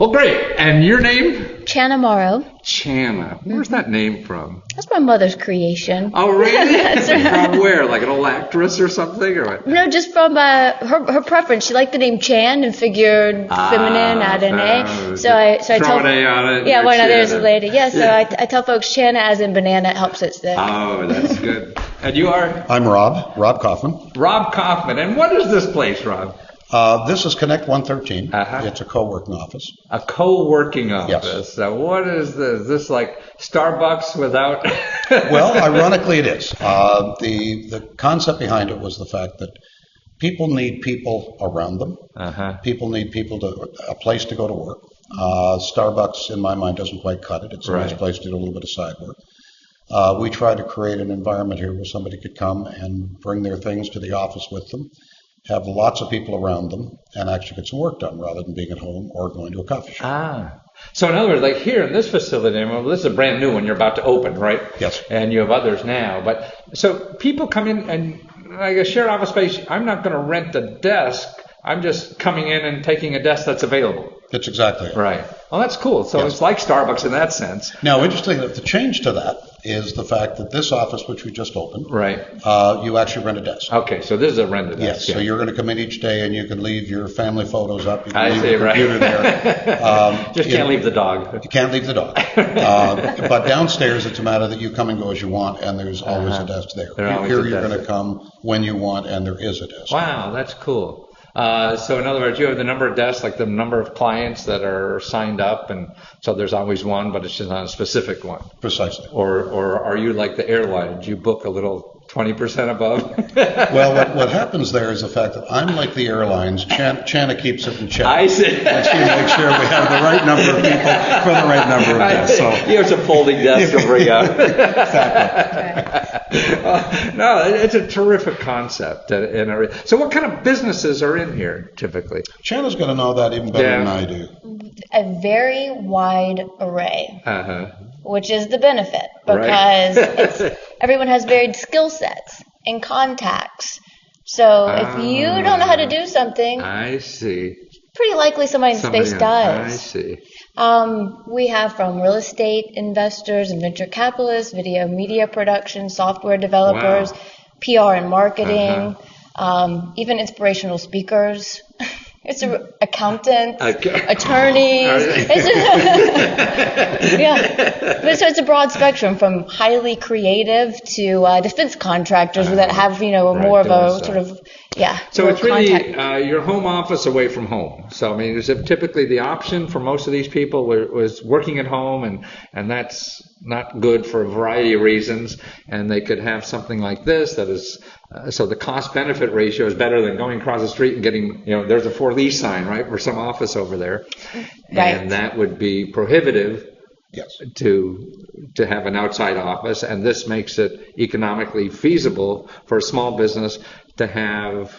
Well, great. And your name? Channa Morrow. Channa. Where's that name from? That's my mother's creation. Oh, really? That's right. From where? Like an old actress or something? Or what? No, just from her preference. She liked the name Chan and figured feminine, add an A. So I throw an A on it. Yeah, why not? There's a lady. Yeah, so I tell folks Channa as in banana, it helps it stick. Oh, that's good. And you are? I'm Rob Kaufman. Rob Kaufman. And what is this place, Rob? This is Connect 113. Uh-huh. It's a co-working office. A co-working office. Yes. So what is this? Is this like Starbucks without... Well, ironically it is. The concept behind it was the fact that people need people around them. Uh-huh. People need a place to go to work. Starbucks, in my mind, doesn't quite cut it. It's a nice place to do a little bit of side work. We try to create an environment here where somebody could come and bring their things to the office with them, have lots of people around them, and actually get some work done rather than being at home or going to a coffee shop. So in other words, like here in this facility, well, this is a brand new one you're about to open, right? Yes. And you have others now. But so people come in and like a shared office space, I'm not going to rent a desk. I'm just coming in and taking a desk that's available. That's exactly it. Right. Well, that's cool. So it's like Starbucks in that sense. Now, interesting that the change to that is the fact that this office, which we just opened, you actually rent a desk. Okay, so this is a rented desk. Yes, so you're going to come in each day and you can leave your family photos up. You can I leave see, your computer there. Just can't leave the dog. You can't leave the dog. But downstairs, it's a matter that you come and go as you want, and there's always a desk there. Here you're going to come when you want, and there is a desk. Wow, that's cool. So in other words, you have the number of desks, like the number of clients that are signed up, and so there's always one, but it's just not a specific one. Precisely. Or are you like the airlines? You book a little 20% above? Well, what happens there is the fact that I'm like the airlines. Channa keeps it in check. I see. And she makes sure we have the right number of people for the right number of desks. So you have some folding desks to bring out. Exactly. No, it's a terrific concept. So what kind of businesses are in here typically? Channa's going to know that even better than I do. A very wide array, which is the benefit, because everyone has varied skill sets and contacts. So if you don't know how to do something, I see. Pretty likely somebody in space does. I see. We have from real estate investors and venture capitalists, video media production, software developers, PR and marketing, even inspirational speakers. It's accountants, attorneys. But so it's a broad spectrum from highly creative to defense contractors that have more of a sort of So it's really your home office away from home. So I mean, is it typically the option for most of these people was working at home, and that's not good for a variety of reasons, and they could have something like this that is. So the cost-benefit ratio is better than going across the street and getting, there's a for lease sign, right, for some office over there. Right. And that would be prohibitive to have an outside office. And this makes it economically feasible for a small business to have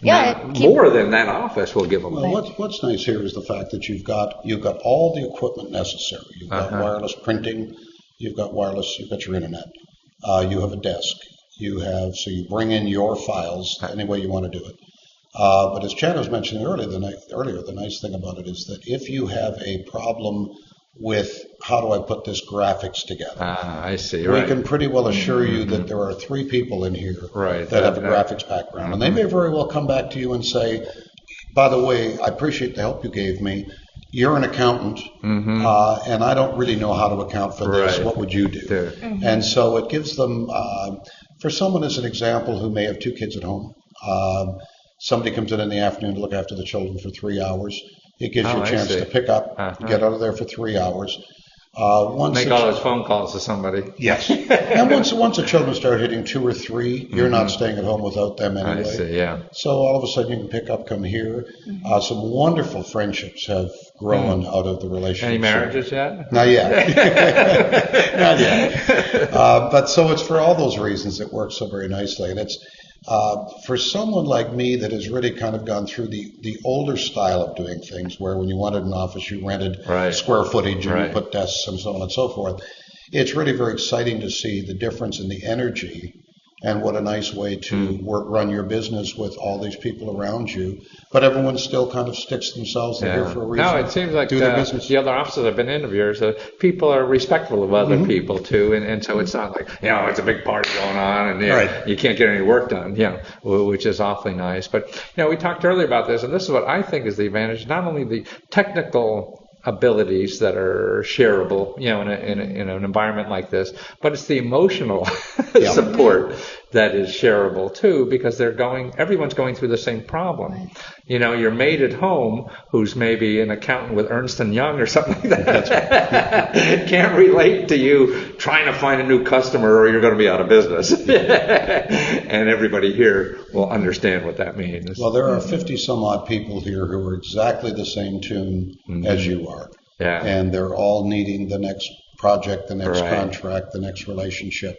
more than that office will give them. Well, what's nice here is the fact that you've got all the equipment necessary. You've got wireless printing, you've got your internet, you have a desk. So you bring in your files any way you want to do it. But as Chad was mentioning earlier, the nice thing about it is that if you have a problem with how do I put this graphics together, I see. We can pretty well assure you that there are 3 people in here that have a graphics background, and they may very well come back to you and say, by the way, I appreciate the help you gave me. You're an accountant, and I don't really know how to account for this. What would you do? And so it gives them, for someone as an example who may have 2 kids at home, somebody comes in the afternoon to look after the children for 3 hours. It gives you a chance to pick up, get out of there for 3 hours. Make all those phone calls to somebody. Yes. And once the children start hitting 2 or 3, you're not staying at home without them anyway. I see, So all of a sudden you can pick up, come here. Some wonderful friendships have grown out of the relationship. Any marriages yet? Not yet. Not yet. But so it's for all those reasons it works so very nicely. And it's for someone like me that has really kind of gone through the older style of doing things, where when you wanted an office, you rented square footage and you put desks and so on and so forth. It's really very exciting to see the difference in the energy and what a nice way to run your business with all these people around you. But everyone still kind of sticks themselves here for a reason. No, it seems like the other offices I've been in of yours, people are respectful of other people too, and so it's not like, it's a big party going on and you can't get any work done, which is awfully nice. But, we talked earlier about this, and this is what I think is the advantage, not only the technical abilities that are shareable, in an environment like this, but it's the emotional support that is shareable too, because everyone's going through the same problem. Right. Your mate at home, who's maybe an accountant with Ernst & Young or something like that, can't relate to you trying to find a new customer or you're going to be out of business. And everybody here will understand what that means. Well, there are 50 some odd people here who are exactly the same tune as you are. Yeah. And they're all needing the next project, the next contract, the next relationship.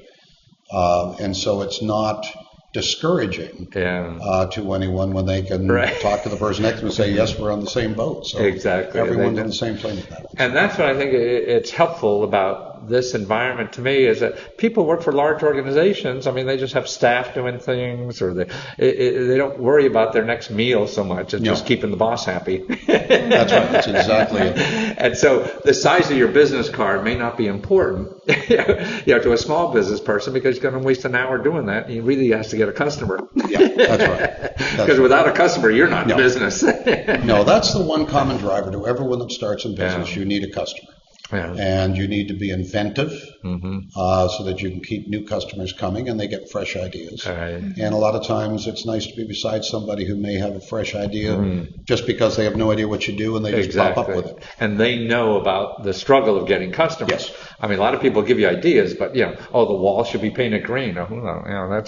And so it's not discouraging to anyone when they can talk to the person next to them and say, yes, we're on the same boat. So everyone's on the same plane with that. And that's what I think it's helpful about this environment to me, is that people work for large organizations. I mean, they just have staff doing things, or they don't worry about their next meal so much. It's just keeping the boss happy. That's right. That's exactly it. And so the size of your business card may not be important to a small business person, because he's going to waste an hour doing that. He really has to get a customer. Yeah, that's right. Because without a customer, you're not in business. No, that's the one common driver to everyone that starts in business. You need a customer. Yeah. And you need to be inventive so that you can keep new customers coming and they get fresh ideas. Right. And a lot of times it's nice to be beside somebody who may have a fresh idea just because they have no idea what you do and they just pop up with it. And they know about the struggle of getting customers. Yes. I mean, a lot of people give you ideas, but, the wall should be painted green. That's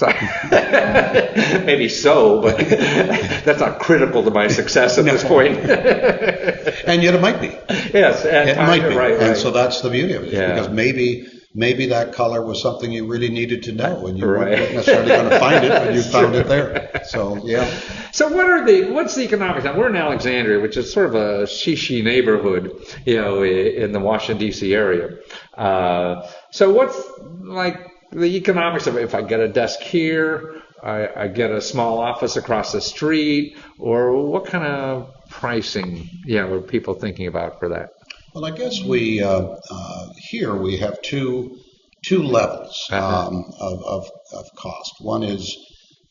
not, maybe so, but that's not critical to my success at this point. And yet it might be. Yes, it might be. Right. And so that's the beauty of it, because maybe that color was something you really needed to know, and you weren't necessarily going to find it, but you found it there. So So what's the economics? Now, we're in Alexandria, which is sort of a shishi neighborhood, in the Washington D.C. area. So what's like the economics of it? If I get a desk here, I get a small office across the street, or what kind of pricing, are people thinking about for that? Well, I guess we here we have two levels of cost. One is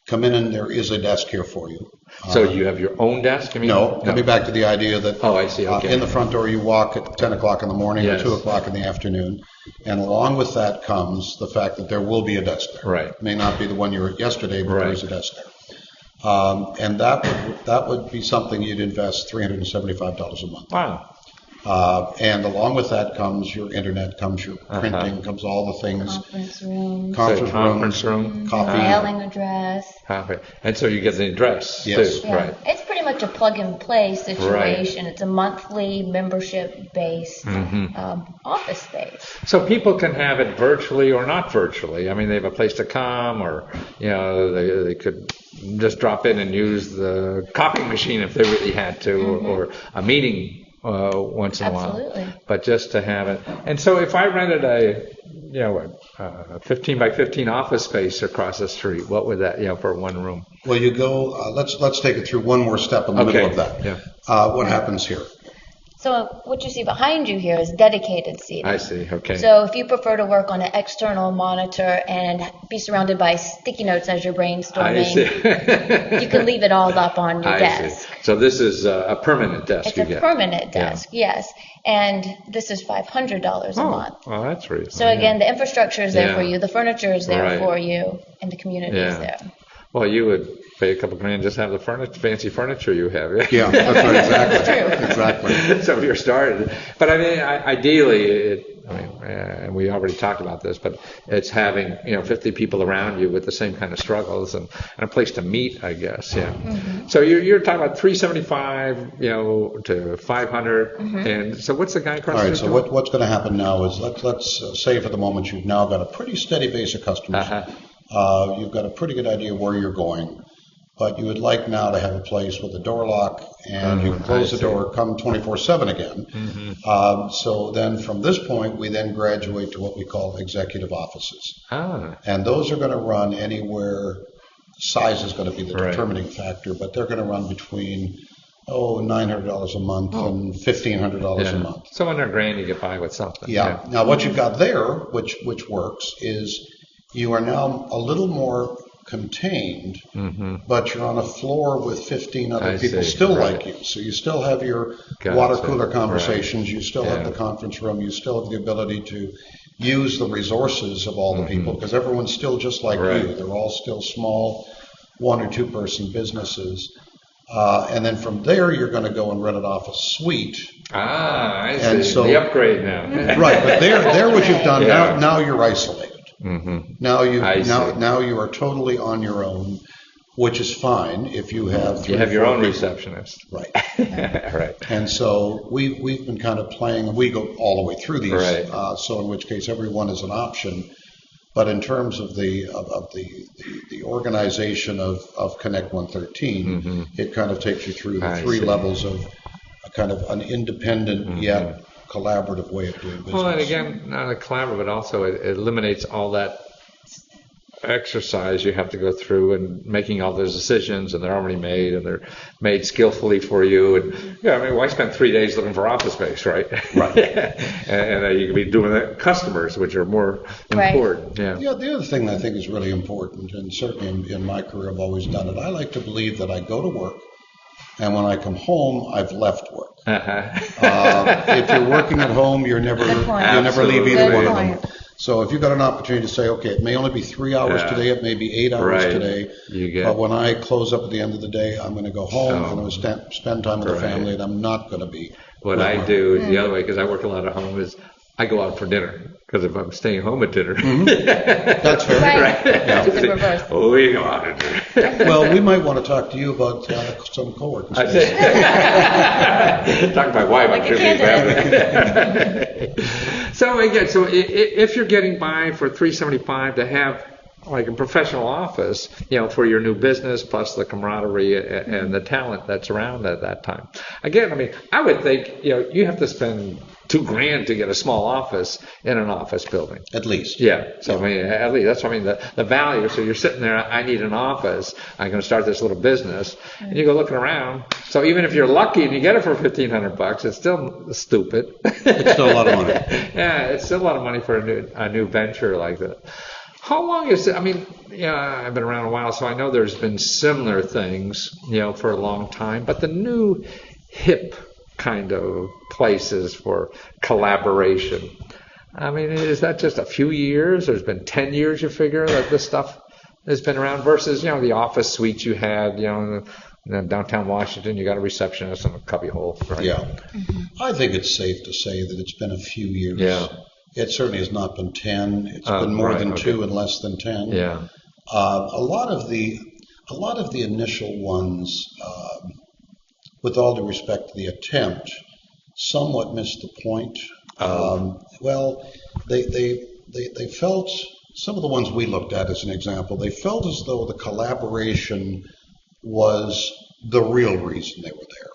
come in and there is a desk here for you. So you have your own desk? No. Coming back to the idea that I see. Okay. In the front door you walk at 10 o'clock in the morning or 2 o'clock in the afternoon, and along with that comes the fact that there will be a desk there. Right. It may not be the one you were at yesterday, but there is a desk there. And that would be something you'd invest $375 a month. Wow. And along with that comes your internet, comes your printing, comes all the things. Conference room, coffee. Mailing address. Coffee. And so you get the address too. Yeah. Right. It's pretty much a plug-and-play situation. Right. It's a monthly membership-based office space. So people can have it virtually or not virtually. I mean, they have a place to come, or they could just drop in and use the copy machine if they really had to, or a meeting once in a while. But just to have it. And so if I rented a 15 by 15 office space across the street, what would that, for one room? Well, you go, let's take it through one more step in the middle of that. Yeah. What happens here? So what you see behind you here is dedicated seating. I see, okay. So if you prefer to work on an external monitor and be surrounded by sticky notes as you're brainstorming, you can leave it all up on your desk. See. So this is a permanent desk It's a permanent desk, yes. And this is $500 a month. Well, that's reasonable. So again, the infrastructure is there for you, the furniture is there for you, and the community is there. Well, you would pay a couple grand just to have the fancy furniture you have. Yeah, that's right, exactly. Exactly. So you're started. But I mean, ideally, and we already talked about this, but it's having 50 people around you with the same kind of struggles and a place to meet, I guess. Yeah. Mm-hmm. So you're talking about $375, to $500, and so what's the guy across the street? All right. So what's going to happen now is let's say for the moment you've now got a pretty steady base of customers. You've got a pretty good idea where you're going. but you would like now to have a place with a door lock, and you can close the door, come 24/7 again. So then from this point, we then graduate to what we call executive offices. And those are going to run anywhere, size is going to be the determining factor, but they're going to run between $900 a month and $1,500 a month. So under $1,000 you get by with something. Yeah. Now what you've got there, which works, is you are now a little more contained, but you're on a floor with 15 other people still like you. So you still have your water cooler conversations, you still have the conference room, you still have the ability to use the resources of all the people, because everyone's still just like you. They're all still small 1 or 2 person businesses. And then from there, you're going to go and rent it off a suite. I see. So, the upgrade now. Right, but there what you've done, now you're isolated. Now you are totally on your own, which is fine if you have you have your own receptionist. Right. Right. And so we've been kind of playing, we go all the way through these, so in which case everyone is an option. But in terms of the organization of Connect 113, it kind of takes you through the 3 levels of a kind of an independent yet collaborative way of doing business. Well, and again, not a collaborative, but also it eliminates all that exercise you have to go through and making all those decisions, and they're already made, and they're made skillfully for you. And why spend 3 days looking for office space, right? Right. and you can be doing that customers, which are more important. Yeah. The other thing I think is really important, and certainly in my career I've always done it. I like to believe that I go to work, and when I come home, I've left work. If you're working at home, you never leave either one of them. So if you've got an opportunity to say, okay, it may only be 3 hours today, it may be 8 hours today, but when I close up at the end of the day, I'm going to go home, I'm going to spend time with the family, and I'm not going to be. What I do the other way, because I work a lot at home, is I go out for dinner. Because if I'm staying home at dinner, that's fair. Right. It's the reverse. We go out at dinner. Well, we might want to talk to you about some co-working space. Talk to my wife. I'm sure she's happy. So again, if you're getting by for $375 to have like a professional office, for your new business, plus the camaraderie and the talent that's around at that time. Again, I would think, you have to spend $2,000 to get a small office in an office building. At least. Yeah. So at least that's what the value. So you're sitting there, I need an office, I'm going to start this little business, and you go looking around. So even if you're lucky and you get it for $1,500, it's still stupid. It's still a lot of money. Yeah, it's still a lot of money for a new venture like that. How long is it? I've been around a while, so I know there's been similar things, for a long time. But the new hip kind of places for collaboration, is that just a few years? There's been 10 years, you figure, that this stuff has been around versus, the office suites you had, in downtown Washington, you got a receptionist and a cubbyhole, right? Yeah. I think it's safe to say that it's been a few years. Yeah. It certainly has not been 10. It's been more than 2 and less than 10. Yeah. A lot of the initial ones, with all due respect to the attempt, somewhat missed the point. They felt, some of the ones we looked at as an example, they felt as though the collaboration was the real reason they were there.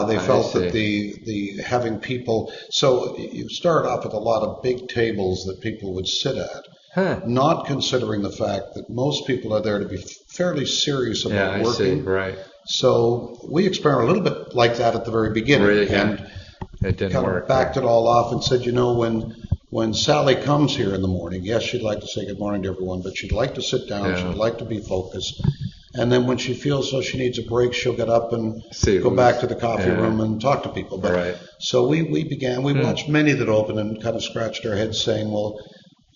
They felt that the having people, so you start off with a lot of big tables that people would sit at, not considering the fact that most people are there to be fairly serious about working. Right. So we experimented a little bit like that at the very beginning, and it didn't kind work. of backed it all off and said, when Sally comes here in the morning, yes, she'd like to say good morning to everyone, but she'd like to sit down, she'd like to be focused. And then when she feels she needs a break, she'll get up and go back to the coffee room and talk to people. But so we watched many that opened and kind of scratched our heads saying, well,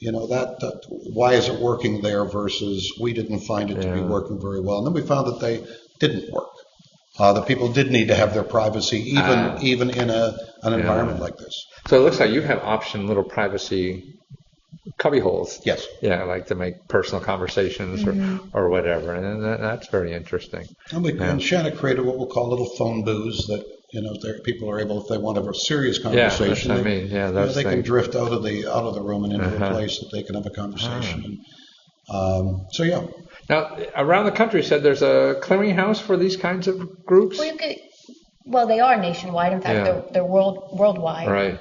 that why is it working there versus we didn't find it to be working very well. And then we found that they didn't work. The people did need to have their privacy, even in an environment like this. So it looks like you have option little privacy cubby holes. Yes. Yeah, like to make personal conversations or whatever, and that's very interesting. And Shanna created what we'll call little phone booths that people are able, if they want to have a serious conversation, they can drift out of the room and into a place that they can have a conversation. Now, around the country, you said there's a clearinghouse for these kinds of groups? Well, they are nationwide. In fact, they're worldwide. Right.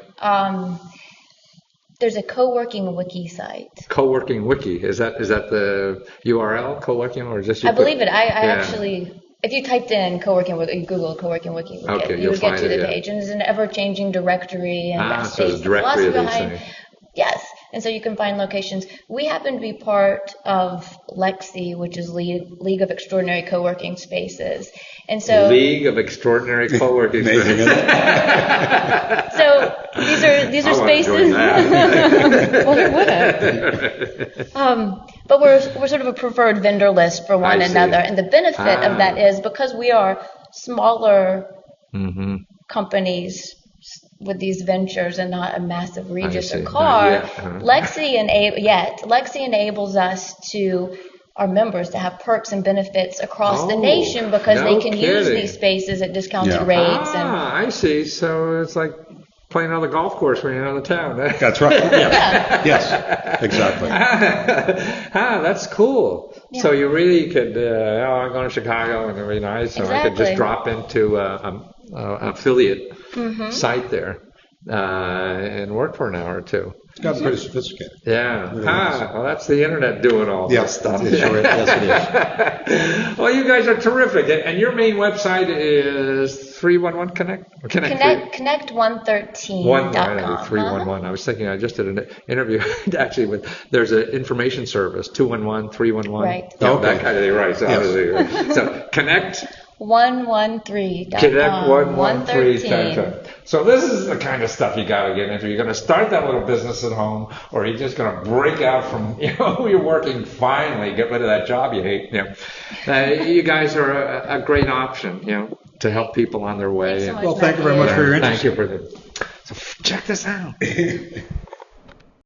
There's a co-working wiki site. Co-working wiki. Is that the URL, co-working, or is this? I believe it. I actually, if you typed in co-working wiki, you Google co-working wiki, you would get to the page. And it's an ever-changing directory and that states the philosophy behind. Yes. And so you can find locations. We happen to be part of Lexi, which is League of Extraordinary Co-working Spaces. And so League of Extraordinary Co-working Spaces. So these are spaces. Well, who wouldn't? But we're sort of a preferred vendor list for one another. And the benefit of that is because we are smaller companies with these ventures and not a massive Regis or car, Lexi enables us to our members to have perks and benefits across the nation because they can use these spaces at discounted rates. I see. So it's like playing on the golf course when you're out of town. That's right. Yes, exactly. That's cool. Yeah. So you really could, I'm going to Chicago and it'd be nice. So I could just drop into an affiliate site there and work for an hour or two. It's gotten pretty sophisticated. Yeah. Well, that's the internet doing all this stuff. Yes, it is. Well, you guys are terrific. And your main website is 311 Connect? Connect113.com. 311. I was thinking, I just did an interview actually there's an information service, 211, 311. Right. That kind of thing, right. So Connect. 113.com. Connect 113.com. So this is the kind of stuff you got to get into. You're going to start that little business at home, or you're just going to break out from, you're working finally, get rid of that job you hate. You guys are a great option, to help people on their way. Thanks so much, well, thank you very much for your interest. Thank you for so check this out.